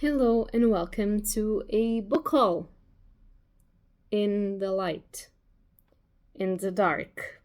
Hello and welcome to a book haul in the light, in the dark,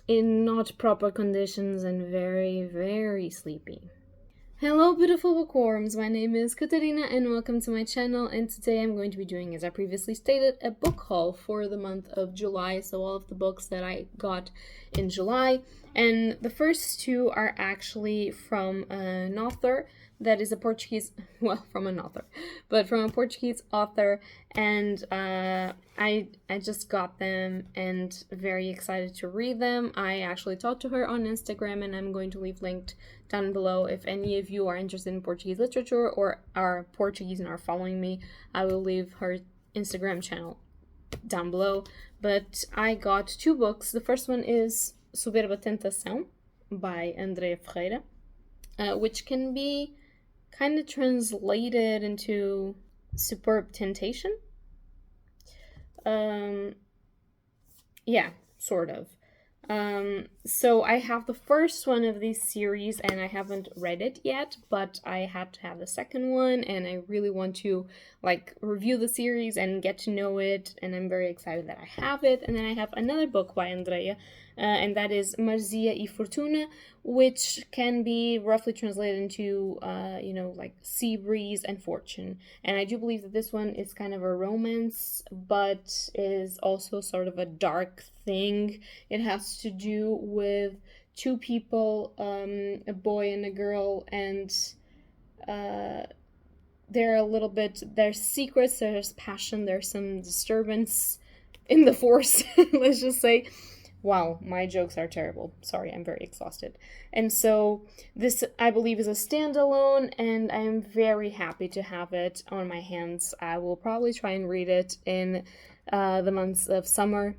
in not proper conditions and very, very sleepy. Hello beautiful bookworms, my name is Katarina and welcome to my channel, and today I'm going to be doing, as I previously stated, a book haul for the month of July, so all of the books that I got in July, and the first two are actually from an author that is a Portuguese, from a Portuguese author, and I just got them and very excited to read them. I actually talked to her on Instagram, and I'm going to leave linked down below if any of you are interested in Portuguese literature or are Portuguese and are following me. I will leave her Instagram channel down below. But I got two books. The first one is Soberba Tentação by Andrea Ferreira, which can be kind of translated into Superb Temptation. Yeah, sort of. So I have the first one of this series and I haven't read it yet, but I had to have the second one and I really want to review the series and get to know it, and I'm very excited that I have it. And then I have another book by Andrea, and that is Maresia e Fortuna, which can be roughly translated into, Sea Breeze and Fortune. And I do believe that this one is kind of a romance, but is also sort of a dark thing. It has to do with two people, a boy and a girl, and there's secrets, there's passion, there's some disturbance in the force, let's just say. Wow, my jokes are terrible. Sorry, I'm very exhausted. And so this, I believe, is a standalone, and I'm very happy to have it on my hands. I will probably try and read it in the months of summer,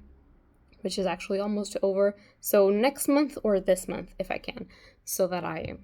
which is actually almost over. So next month or this month, if I can, so that I,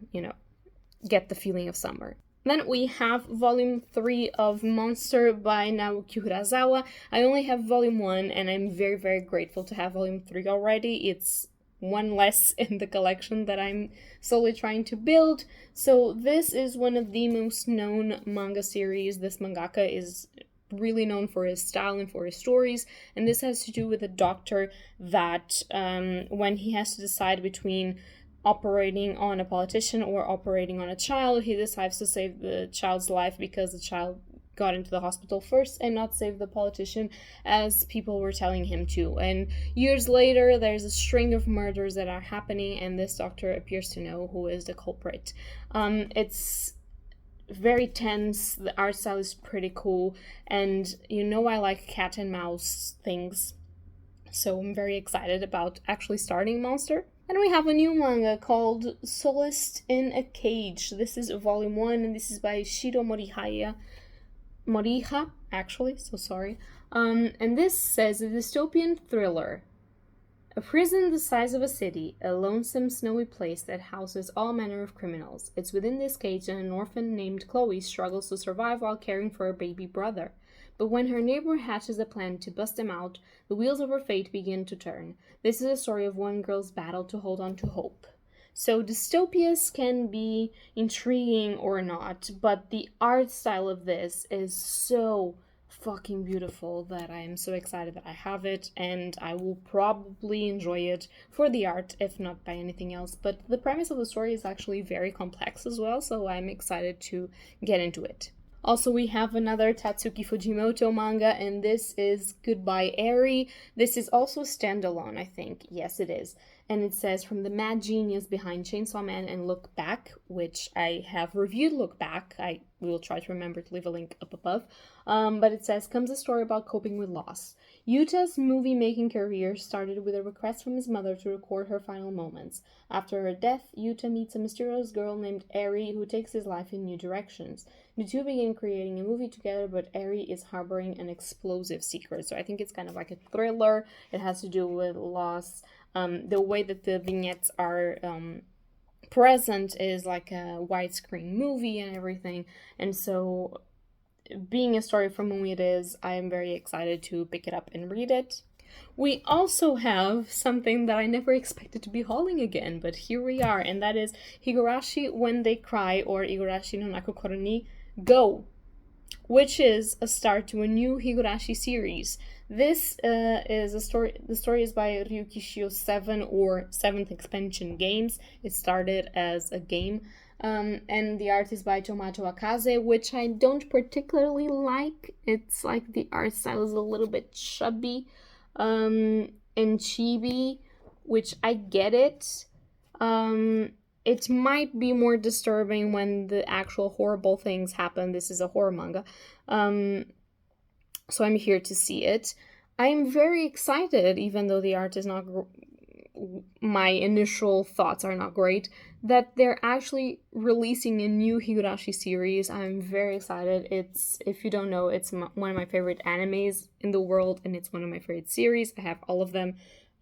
get the feeling of summer. Then we have volume 3 of Monster by Naoki Urasawa. I only have volume 1, and I'm very, very grateful to have volume 3 already. It's one less in the collection that I'm slowly trying to build. So this is one of the most known manga series. This mangaka is really known for his style and for his stories, and this has to do with a doctor that when he has to decide between operating on a politician or operating on a child, he decides to save the child's life because the child got into the hospital first and not save the politician as people were telling him to. And years later, there's a string of murders that are happening, and this doctor appears to know who is the culprit. It's very tense, the art style is pretty cool, and I like cat and mouse things, so I'm very excited about actually starting Monster. And we have a new manga called Solist in a Cage. This is volume 1, and this is by Shiro Moriha, actually, so sorry. And this says a dystopian thriller. A prison the size of a city, a lonesome snowy place that houses all manner of criminals. It's within this cage that an orphan named Chloe struggles to survive while caring for her baby brother. But when her neighbor hatches a plan to bust him out, the wheels of her fate begin to turn. This is a story of one girl's battle to hold on to hope. So dystopias can be intriguing or not, but the art style of this is so fucking beautiful that I am so excited that I have it, and I will probably enjoy it for the art, if not by anything else. But the premise of the story is actually very complex as well, so I'm excited to get into it. Also, we have another Tatsuki Fujimoto manga, and this is Goodbye Eri. This is also standalone, I think. Yes, it is. And it says, from the mad genius behind Chainsaw Man and Look Back, which I have reviewed Look Back. I will try to remember to leave a link up above. But it says, comes a story about coping with loss. Yuta's movie-making career started with a request from his mother to record her final moments. After her death, Yuta meets a mysterious girl named Eri who takes his life in new directions. The two begin creating a movie together, but Eri is harboring an explosive secret. So I think it's kind of like a thriller. It has to do with loss. The way that the vignettes are present is like a widescreen movie and everything. And so, being a story from whom it is, I am very excited to pick it up and read it. We also have something that I never expected to be hauling again, but here we are, and that is Higurashi When They Cry, or Higurashi no Nakokoro ni Go, which is a start to a new Higurashi series. This is a story. The story is by Ryukishio 7 or 7th Expansion Games. It started as a game. And the art is by Tomato Akaze, which I don't particularly like. It's like the art style is a little bit chubby and chibi, which I get it. It might be more disturbing when the actual horrible things happen. This is a horror manga. So I'm here to see it. I'm very excited, even though the art is not... my initial thoughts are not great, that they're actually releasing a new Higurashi series. I'm very excited. It's, if you don't know, it's one of my favorite animes in the world, and it's one of my favorite series. I have all of them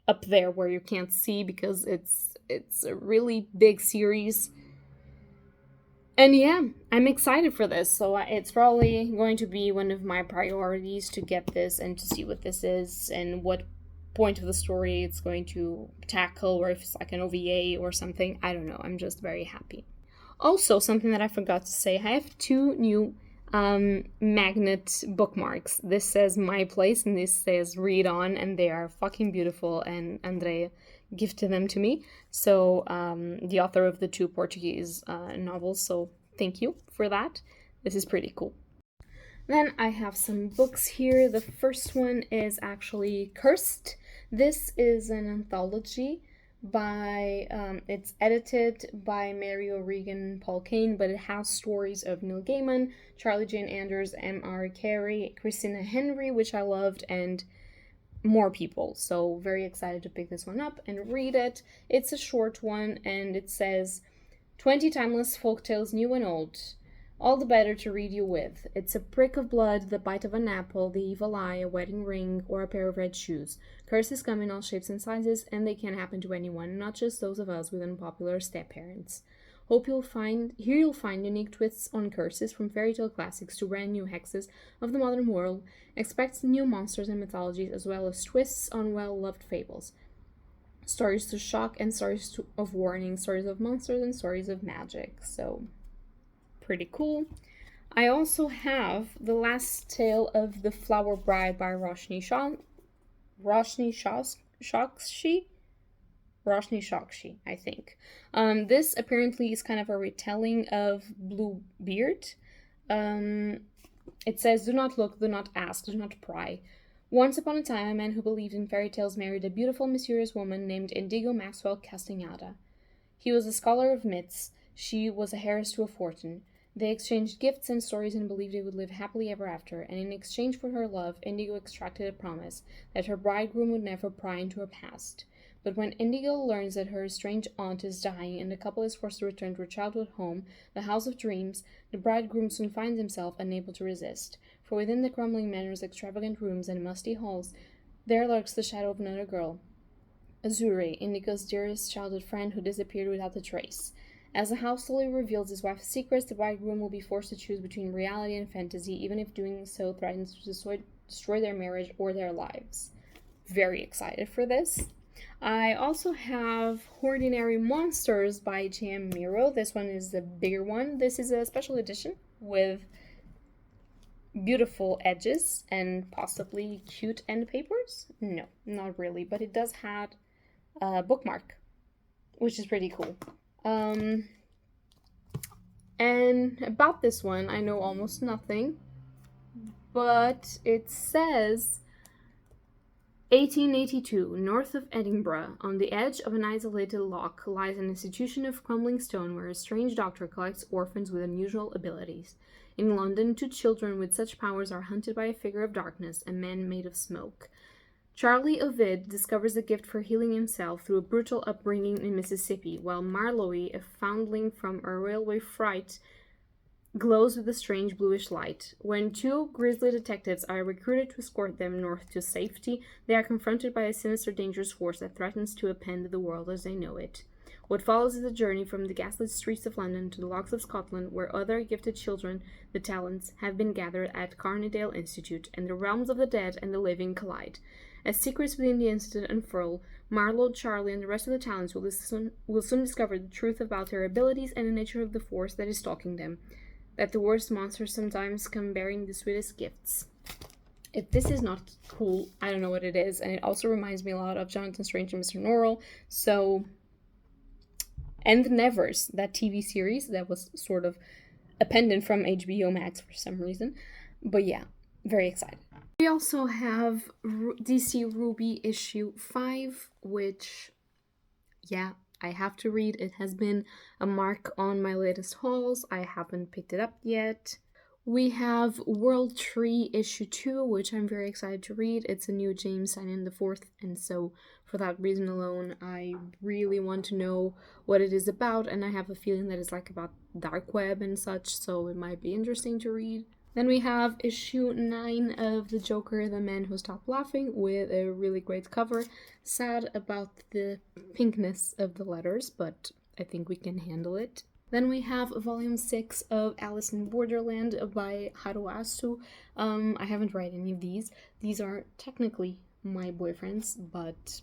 up there where you can't see because it's a really big series. And yeah, I'm excited for this. So it's probably going to be one of my priorities to get this and to see what this is and what point of the story it's going to tackle, or if it's like an OVA or something. I don't know. I'm just very happy. Also, something that I forgot to say, I have 2 new magnet bookmarks. This says My Place and this says Read On, and they are fucking beautiful, and Andrea gifted them to me. So the author of the 2 Portuguese novels, so thank you for that. This is pretty cool. Then I have some books here. The first one is actually Cursed. This is an anthology by, it's edited by Mary O'Regan, Paul Kane, but it has stories of Neil Gaiman, Charlie Jane Anders, M.R. Carey, Christina Henry, which I loved, and more people. So very excited to pick this one up and read it. It's a short one, and it says, 20 timeless folktales, new and old. All the better to read you with. It's a prick of blood, the bite of an apple, the evil eye, a wedding ring, or a pair of red shoes. Curses come in all shapes and sizes, and they can happen to anyone, not just those of us with unpopular step-parents. Here you'll find unique twists on curses, from fairy tale classics to brand new hexes of the modern world. Expect new monsters and mythologies, as well as twists on well-loved fables. Stories to shock and stories of warning, stories of monsters and stories of magic. So... pretty cool. I also have The Last Tale of the Flower Bride by Roshni Shokshi, I think. This apparently is kind of a retelling of Bluebeard. It says, do not look, do not ask, do not pry. Once upon a time, a man who believed in fairy tales married a beautiful, mysterious woman named Indigo Maxwell Castanhada. He was a scholar of myths. She was a heiress to a fortune. They exchanged gifts and stories and believed they would live happily ever after, and in exchange for her love, Indigo extracted a promise that her bridegroom would never pry into her past. But when Indigo learns that her estranged aunt is dying and the couple is forced to return to her childhood home, the House of Dreams, the bridegroom soon finds himself unable to resist. For within the crumbling manor's extravagant rooms and musty halls, there lurks the shadow of another girl, Azure, Indigo's dearest childhood friend who disappeared without a trace. As the house slowly reveals his wife's secrets, the bridegroom will be forced to choose between reality and fantasy, even if doing so threatens to destroy their marriage or their lives. Very excited for this. I also have Ordinary Monsters by J.M. Miro. This one is the bigger one. This is a special edition with beautiful edges and possibly cute end papers. No, not really, but it does have a bookmark, which is pretty cool. And about this one, I know almost nothing, but it says 1882, north of Edinburgh, on the edge of an isolated loch, lies an institution of crumbling stone where a strange doctor collects orphans with unusual abilities. In London, 2 children with such powers are hunted by a figure of darkness, a man made of smoke. Charlie Ovid discovers a gift for healing himself through a brutal upbringing in Mississippi, while Marlowe, a foundling from a railway fright, glows with a strange bluish light. When 2 grisly detectives are recruited to escort them north to safety, they are confronted by a sinister, dangerous force that threatens to upend the world as they know it. What follows is a journey from the gaslit streets of London to the lochs of Scotland, where other gifted children, the Talents, have been gathered at Carnedale Institute, and the realms of the dead and the living collide. As secrets within the incident unfurl, Marlowe, Charlie, and the rest of the talents will soon discover the truth about their abilities and the nature of the force that is stalking them. That the worst monsters sometimes come bearing the sweetest gifts. If this is not cool, I don't know what it is. And it also reminds me a lot of Jonathan Strange and Mr. Norrell. So, and the Nevers, that TV series that was sort of a pendant from HBO Max for some reason. But yeah, very excited. We also have DC RWBY issue 5, which, yeah, I have to read. It has been a mark on my latest hauls. I haven't picked it up yet. We have World Tree issue 2, which I'm very excited to read. It's a new James Tynion IV, and so for that reason alone, I really want to know what it is about, and I have a feeling that it's like about dark web and such, so it might be interesting to read. Then we have issue 9 of The Joker, The Man Who Stopped Laughing, with a really great cover. Sad about the pinkness of the letters, but I think we can handle it. Then we have volume 6 of Alice in Borderland by Higurashi. I haven't read any of these. These are technically my boyfriend's, but,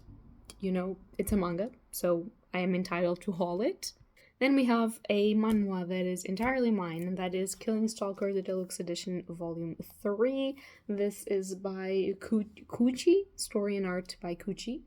you know, it's a manga, so I am entitled to haul it. Then we have a manhwa that is entirely mine, and that is Killing Stalker, the Deluxe Edition, Volume 3. This is by Kuchi, story and art by Kuchi.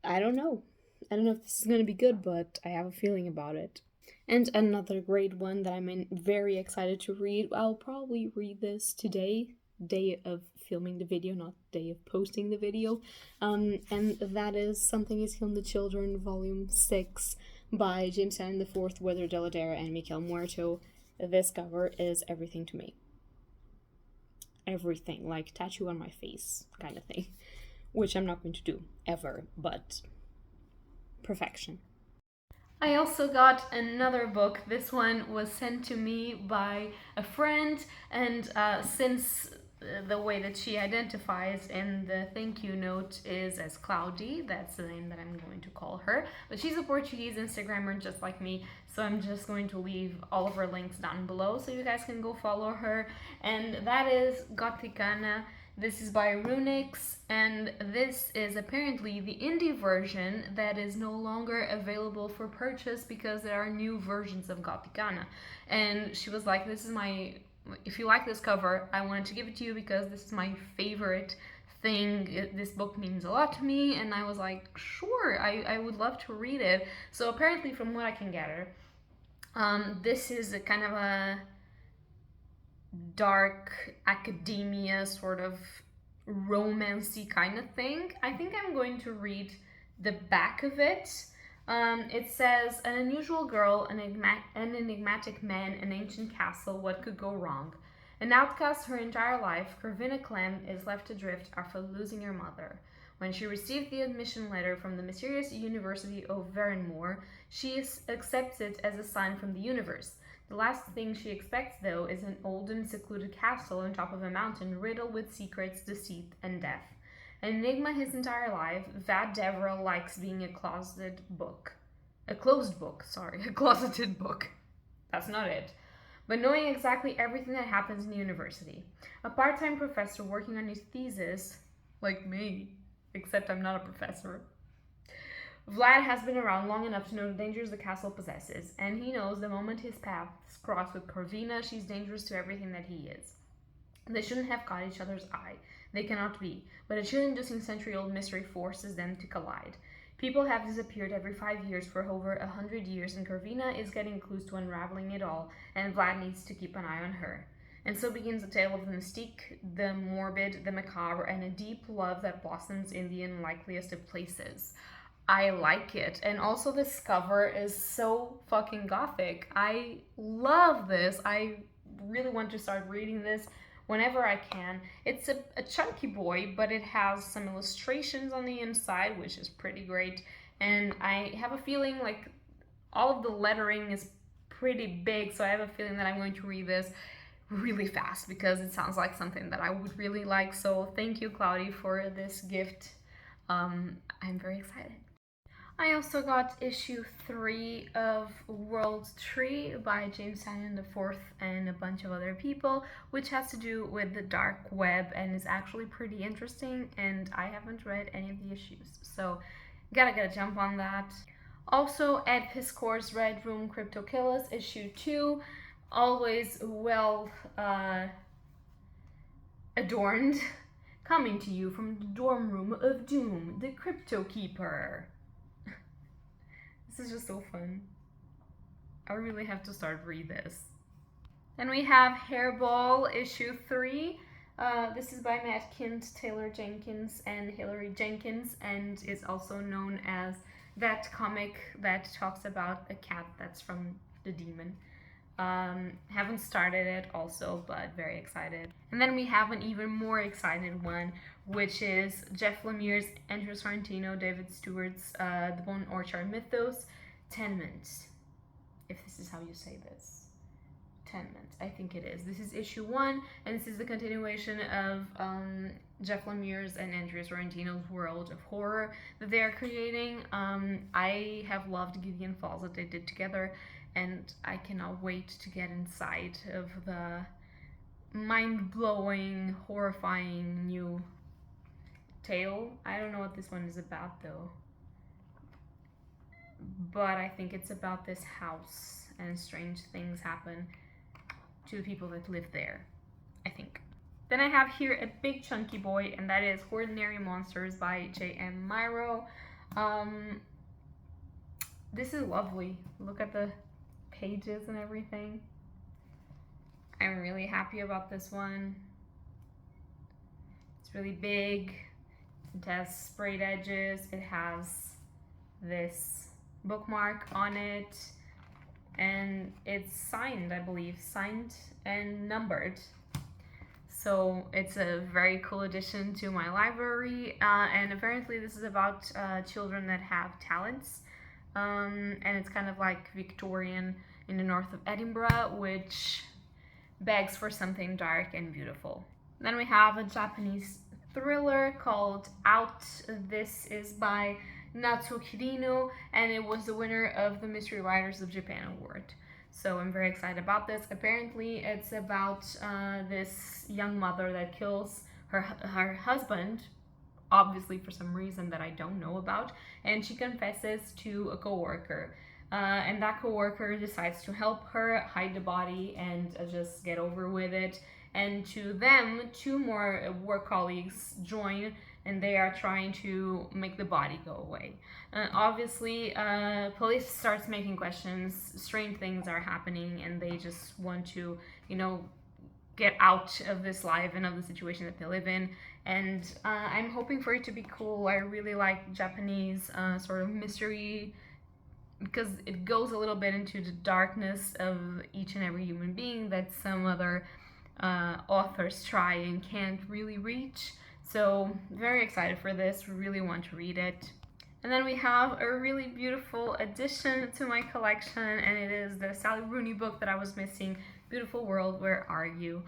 I don't know if this is going to be good, but I have a feeling about it. And another great one that I'm very excited to read. I'll probably read this today, day of filming the video, not day of posting the video. And that is Something Is Killing the Children, Volume 6 by James Tynion IV, Weather Deladera, and Miquel Muerto. This cover is everything to me. Everything, like tattoo on my face kind of thing. Which I'm not going to do, ever, but perfection. I also got another book. This one was sent to me by a friend, and since the way that she identifies in the thank you note is as Cloudy, that's the name that I'm going to call her, but she's a Portuguese Instagrammer just like me, so I'm just going to leave all of her links down below so you guys can go follow her. And that is Gothikana. This is by Runix, and this is apparently the indie version that is no longer available for purchase because there are new versions of Gothikana. And she was like, this is my, if you like this cover, I wanted to give it to you because this is my favorite thing. This book means a lot to me. And I was like, sure, I would love to read it. So apparently from what I can gather, this is a kind of a dark academia sort of romancy kind of thing. I think I'm going to read the back of it. It says, an unusual girl, an enigmatic man, an ancient castle, what could go wrong? An outcast her entire life, Corvina Clem is left adrift after losing her mother. When she received the admission letter from the mysterious University of Verrenmoor, she accepts it as a sign from the universe. The last thing she expects, though, is an old and secluded castle on top of a mountain riddled with secrets, deceit, and death. An enigma his entire life, Vad Deverell likes being a closeted book. A closeted book. That's not it. But knowing exactly everything that happens in the university. A part-time professor working on his thesis, like me, except I'm not a professor. Vlad has been around long enough to know the dangers the castle possesses, and he knows the moment his paths cross with Corvina, she's dangerous to everything that he is. They shouldn't have caught each other's eye. They cannot be, but a chill-inducing century-old mystery forces them to collide. People have disappeared every 5 years for over 100 years, and Corvina is getting close to unraveling it all, and Vlad needs to keep an eye on her. And so begins a tale of the mystique, the morbid, the macabre, and a deep love that blossoms in the unlikeliest of places. I like it. And also this cover is so fucking gothic. I love this. I really want to start reading this whenever I can. It's a chunky boy, but it has some illustrations on the inside, which is pretty great. And I have a feeling like all of the lettering is pretty big, so I have a feeling that I'm going to read this really fast because it sounds like something that I would really like. So thank you, Cloudy, for this gift. I'm very excited. I also got issue 3 of World Tree by James Tynion IV and a bunch of other people, which has to do with the dark web and is actually pretty interesting, and I haven't read any of the issues, so gotta get a jump on that. Also, Ed Piskor's Red Room Crypto Killers issue 2, always well adorned, coming to you from the dorm room of doom, the Crypto Keeper. This is just so fun. I really have to start read this. Then we have Hairball issue 3. This is by Matt Kint, Taylor Jenkins, and Hilary Jenkins, and is also known as that comic that talks about a cat that's from the demon. Haven't started it also, but very excited. And then we have an even more excited one, which is Jeff Lemire's, Andrew Sorrentino, David Stewart's The Bone Orchard Mythos, Tenement. If this is how you say this. Tenement, I think it is. This is issue 1, and this is the continuation of Jeff Lemire's and Andrew Sorrentino's world of horror that they are creating. I have loved Gideon Falls that they did together, and I cannot wait to get inside of the mind-blowing, horrifying new tale. I don't know what this one is about though, but I think it's about this house and strange things happen to the people that live there, I think. Then I have here a big chunky boy, and that is Ordinary Monsters by J.M. Myro. This is lovely. Look at the pages and everything. I'm really happy about this one. It's really big. It has sprayed edges. It has this bookmark on it, and it's signed, I believe, signed and numbered. So it's a very cool addition to my library, and apparently this is about children that have talents, and it's kind of like Victorian in the north of Edinburgh, which begs for something dark and beautiful. Then we have a Japanese thriller called Out. This is by Natsuo Kirino, and it was the winner of the Mystery Writers of Japan Award. So I'm very excited about this. Apparently it's about this young mother that kills her husband, obviously for some reason that I don't know about, and she confesses to a coworker. And that coworker decides to help her hide the body and just get over with it. And to them, 2 more work colleagues join, and they are trying to make the body go away. Obviously, police starts making questions, strange things are happening, and they just want to, get out of this life and of the situation that they live in. And I'm hoping for it to be cool. I really like Japanese sort of mystery, because it goes a little bit into the darkness of each and every human being that some other authors try and can't really reach. So very excited for this, really want to read it. And then we have a really beautiful addition to my collection, and it is the Sally Rooney book that I was missing, Beautiful World, Where Are You?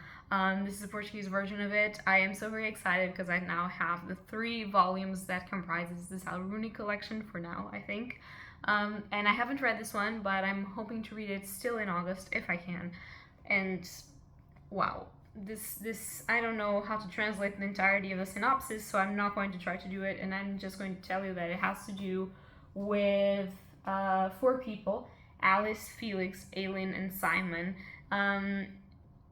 This is a Portuguese version of it. I am so very excited because I now have the 3 volumes that comprises the Sally Rooney collection for now, I think. And I haven't read this one, but I'm hoping to read it still in August if I can. And wow, this I don't know how to translate the entirety of the synopsis, so I'm not going to try to do it, and I'm just going to tell you that it has to do with 4 people: Alice, Felix, Aileen, and Simon.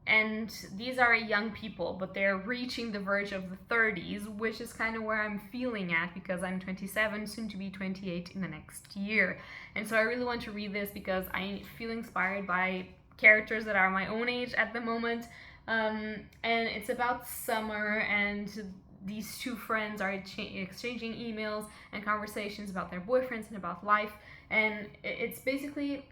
And these are young people, but they're reaching the verge of the 30s, which is kind of where I'm feeling at, because I'm 27, soon to be 28 in the next year. And so I really want to read this because I feel inspired by characters that are my own age at the moment. And it's about summer, and these 2 friends are exchanging emails and conversations about their boyfriends and about life. And it's basically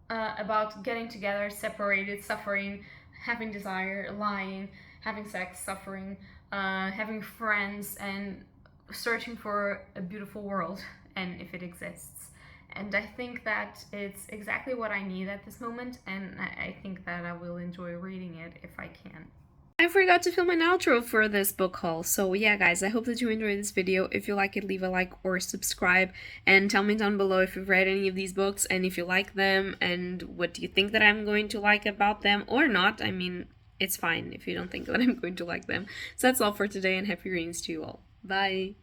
about getting together, separated, suffering, having desire, lying, having sex, suffering, having friends, and searching for a beautiful world, and if it exists. And I think that it's exactly what I need at this moment, and I think that I will enjoy reading it if I can. I forgot to film an outro for this book haul. So yeah, guys, I hope that you enjoyed this video. If you like it, leave a like or subscribe, and tell me down below if you've read any of these books and if you like them and what do you think that I'm going to like about them or not. I mean, it's fine if you don't think that I'm going to like them. So that's all for today, and happy readings to you all. Bye!